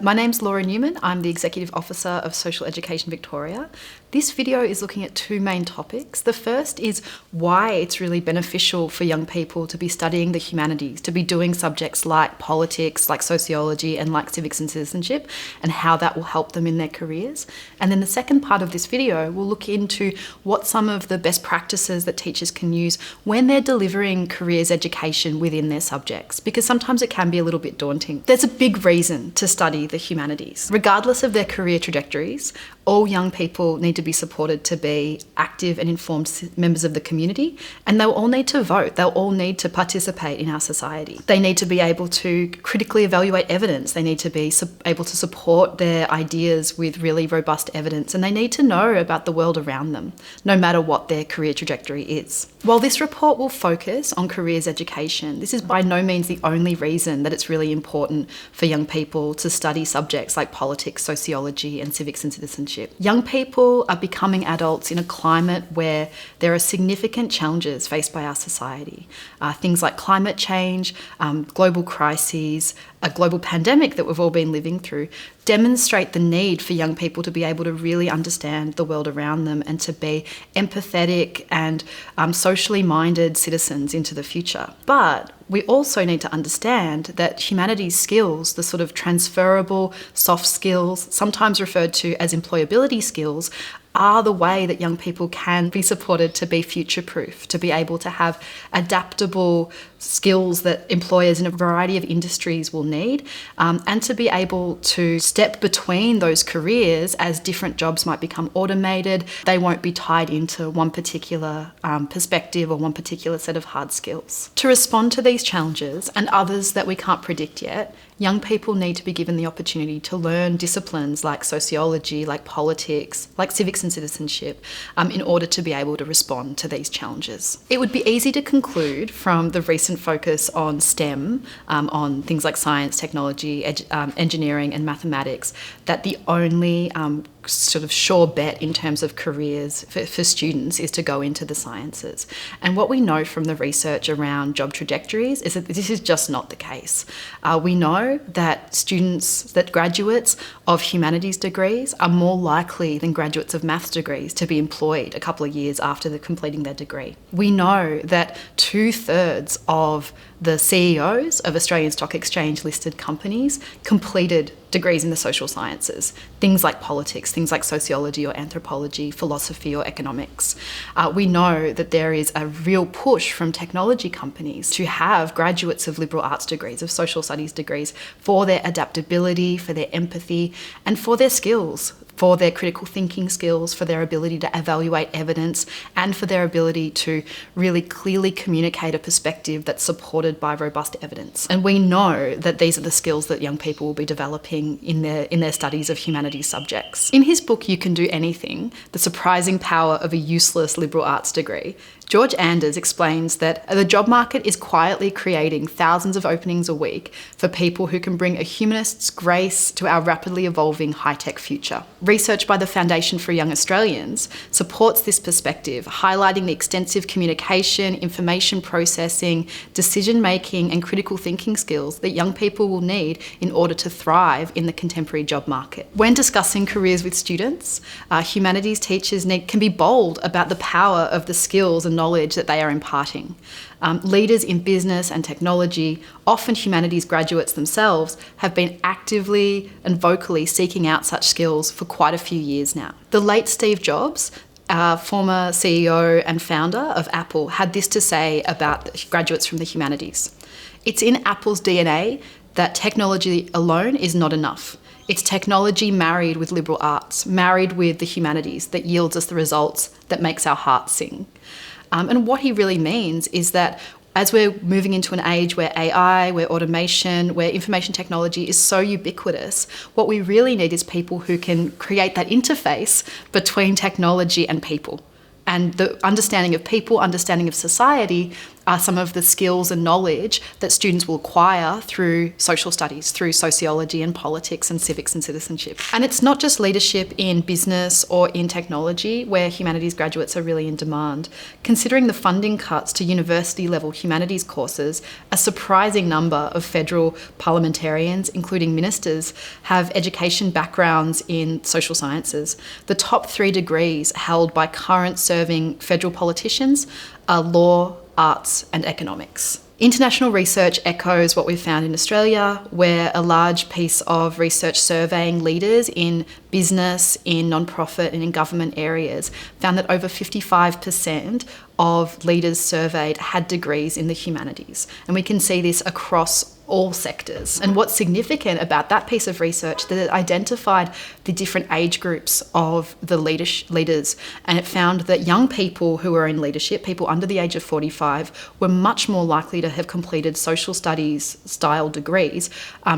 My name's Laura Newman. I'm the Executive Officer of Social Education Victoria. This video is looking at two main topics. The first is why it's really beneficial for young people to be studying the humanities, to be doing subjects like politics, like sociology, and like civics and citizenship, and how that will help them in their careers. And then the second part of this video will look into what some of the best practices that teachers can use when they're delivering careers education within their subjects, because sometimes it can be a little bit daunting. There's a big reason to study the humanities. Regardless of their career trajectories, all young people need to be supported to be active and informed members of the community, and they'll all need to vote. They'll all need to participate in our society. They need to be able to critically evaluate evidence. They need to be able to support their ideas with really robust evidence, and they need to know about the world around them, no matter what their career trajectory is. While this report will focus on careers education, this is by no means the only reason that it's really important for young people to study subjects like politics, sociology, and civics and citizenship. Young people are becoming adults in a climate where there are significant challenges faced by our society. Things like climate change, global crises, a global pandemic that we've all been living through demonstrate the need for young people to be able to really understand the world around them and to be empathetic and socially minded citizens into the future. But we also need to understand that humanities skills, the sort of transferable soft skills, sometimes referred to as employability skills, are the way that young people can be supported to be future-proof, to be able to have adaptable skills that employers in a variety of industries will need, and to be able to step between those careers as different jobs might become automated. They won't be tied into one particular perspective or one particular set of hard skills. To respond to these challenges and others that we can't predict yet, young people need to be given the opportunity to learn disciplines like sociology, like politics, like civics and citizenship, in order to be able to respond to these challenges. It would be easy to conclude from the recent focus on STEM, on things like science, technology, engineering and mathematics, that the only sort of sure bet in terms of careers for students is to go into the sciences. And what we know from the research around job trajectories is that this is just not the case. We know that graduates of humanities degrees are more likely than graduates of maths degrees to be employed a couple of years after completing their degree. We know that 2/3 of the CEOs of Australian Stock Exchange listed companies completed degrees in the social sciences, things like politics, things like sociology or anthropology, philosophy or economics. We know that there is a real push from technology companies to have graduates of liberal arts degrees, of social studies degrees, for their adaptability, for their empathy, and for their skills, for their critical thinking skills, for their ability to evaluate evidence, and for their ability to really clearly communicate a perspective that's supported by robust evidence. And we know that these are the skills that young people will be developing in their studies of humanities subjects. In his book, You Can Do Anything, The Surprising Power of a Useless Liberal Arts Degree, George Anders explains that the job market is quietly creating thousands of openings a week for people who can bring a humanist's grace to our rapidly evolving high-tech future. Research by the Foundation for Young Australians supports this perspective, highlighting the extensive communication, information processing, decision-making and critical thinking skills that young people will need in order to thrive in the contemporary job market. When discussing careers with students, humanities teachers can be bold about the power of the skills and knowledge that they are imparting. Leaders in business and technology, often humanities graduates themselves, have been actively and vocally seeking out such skills for quite a few years now. The late Steve Jobs, former CEO and founder of Apple, had this to say about graduates from the humanities. It's in Apple's DNA that technology alone is not enough. It's technology married with liberal arts, married with the humanities, that yields us the results that makes our hearts sing. And what he really means is that as we're moving into an age where AI, where automation, where information technology is so ubiquitous, what we really need is people who can create that interface between technology and people. And the understanding of people, understanding of society, are some of the skills and knowledge that students will acquire through social studies, through sociology and politics and civics and citizenship. And it's not just leadership in business or in technology where humanities graduates are really in demand. Considering the funding cuts to university-level humanities courses, a surprising number of federal parliamentarians, including ministers, have education backgrounds in social sciences. The top 3 degrees held by current serving federal politicians are law, arts and economics. International research echoes what we've found in Australia, where a large piece of research surveying leaders in business, in non-profit and in government areas found that over 55% of leaders surveyed had degrees in the humanities. And we can see this across all sectors. And what's significant about that piece of research, that it identified the different age groups of the leaders, and it found that young people who were in leadership, people under the age of 45, were much more likely to have completed social studies style degrees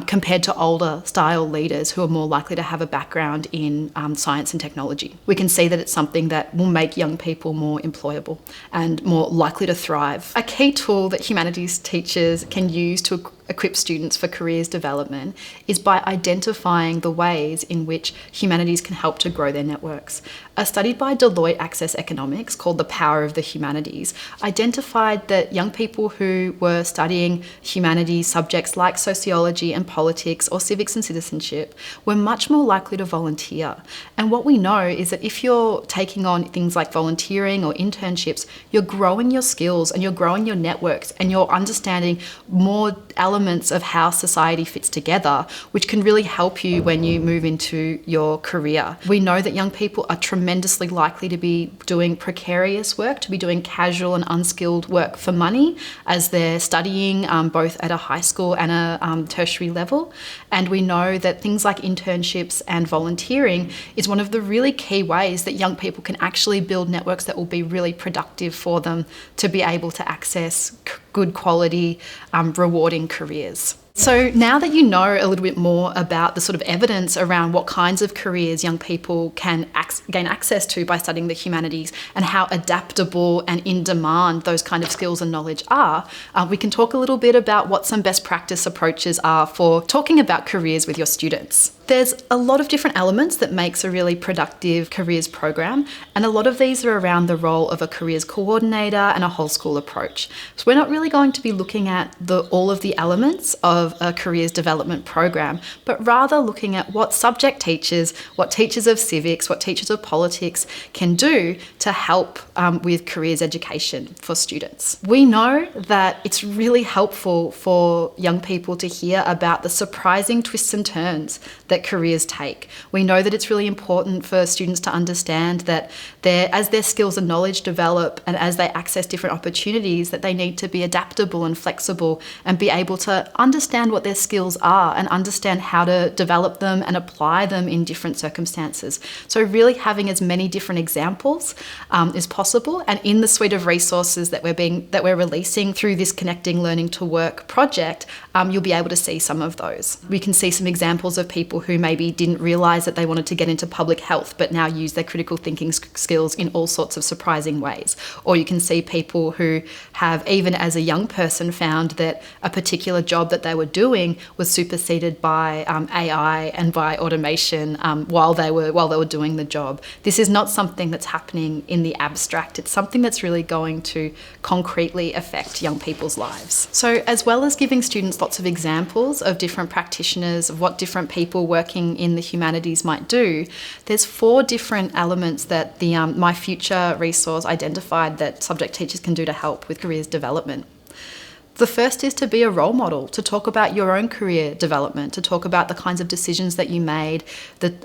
compared to older style leaders who are more likely to have a background in science and technology. We can see that it's something that will make young people more employable and more likely to thrive. A key tool that humanities teachers can use to equip students for careers development is by identifying the ways in which humanities can help to grow their networks. A study by Deloitte Access Economics called The Power of the Humanities identified that young people who were studying humanities subjects like sociology and politics or civics and citizenship were much more likely to volunteer. And what we know is that if you're taking on things like volunteering or internships, you're growing your skills and you're growing your networks and you're understanding more elements of how society fits together, which can really help you when you move into your career. We know that young people are tremendously likely to be doing precarious work, to be doing casual and unskilled work for money as they're studying both at a high school and a tertiary level. And we know that things like internships and volunteering is one of the really key ways that young people can actually build networks that will be really productive for them to be able to access good quality, rewarding careers. So now that you know a little bit more about the sort of evidence around what kinds of careers young people can gain access to by studying the humanities and how adaptable and in demand those kind of skills and knowledge are, we can talk a little bit about what some best practice approaches are for talking about careers with your students. There's a lot of different elements that makes a really productive careers program, and a lot of these are around the role of a careers coordinator and a whole school approach. So we're not really going to be looking at all of the elements of a careers development program, but rather looking at what subject teachers, what teachers of civics, what teachers of politics can do to help with careers education for students. We know that it's really helpful for young people to hear about the surprising twists and turns that careers take. We know that it's really important for students to understand that as their skills and knowledge develop and as they access different opportunities, that they need to be adaptable and flexible and be able to understand what their skills are and understand how to develop them and apply them in different circumstances. So really having as many different examples as possible, and in the suite of resources that we're releasing through this Connecting Learning to Work project, you'll be able to see some of those. We can see some examples of people who maybe didn't realise that they wanted to get into public health but now use their critical thinking skills in all sorts of surprising ways. Or you can see people who have, even as a young person, found that a particular job that they were doing was superseded by AI and by automation while they were doing the job. This is not something that's happening in the abstract. It's something that's really going to concretely affect young people's lives. So as well as giving students lots of examples of different practitioners, of what different people working in the humanities might do, there's 4 different elements that the My Future resource identified that subject teachers can do to help with careers development. The first is to be a role model, to talk about your own career development, to talk about the kinds of decisions that you made,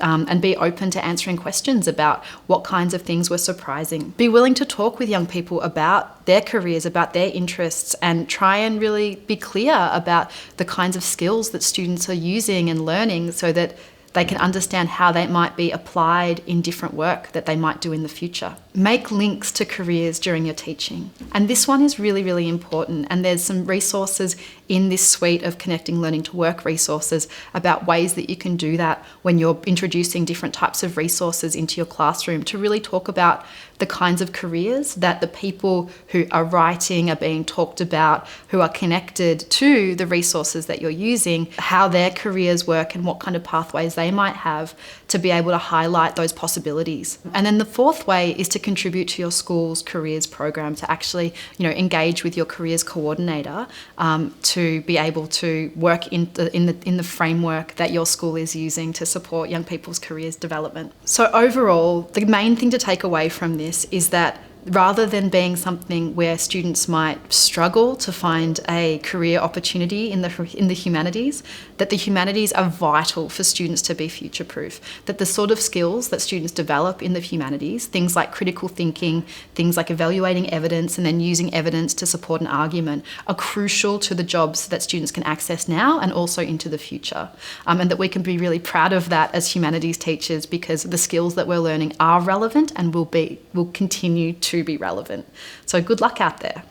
and be open to answering questions about what kinds of things were surprising. Be willing to talk with young people about their careers, about their interests, and try and really be clear about the kinds of skills that students are using and learning so that they can understand how they might be applied in different work that they might do in the future. Make links to careers during your teaching. And this one is really, really important. And there's some resources in this suite of Connecting Learning to Work resources about ways that you can do that when you're introducing different types of resources into your classroom, to really talk about the kinds of careers that the people who are writing, are being talked about, who are connected to the resources that you're using, how their careers work and what kind of pathways they might have, to be able to highlight those possibilities. And then the fourth way is to contribute to your school's careers program, to actually, engage with your careers coordinator, to be able to work in the framework that your school is using to support young people's careers development. So overall, the main thing to take away from this is that rather than being something where students might struggle to find a career opportunity in the humanities, that the humanities are vital for students to be future-proof. That the sort of skills that students develop in the humanities, things like critical thinking, things like evaluating evidence and then using evidence to support an argument, are crucial to the jobs that students can access now and also into the future. And that we can be really proud of that as humanities teachers, because the skills that we're learning are relevant and will continue to be relevant. So good luck out there.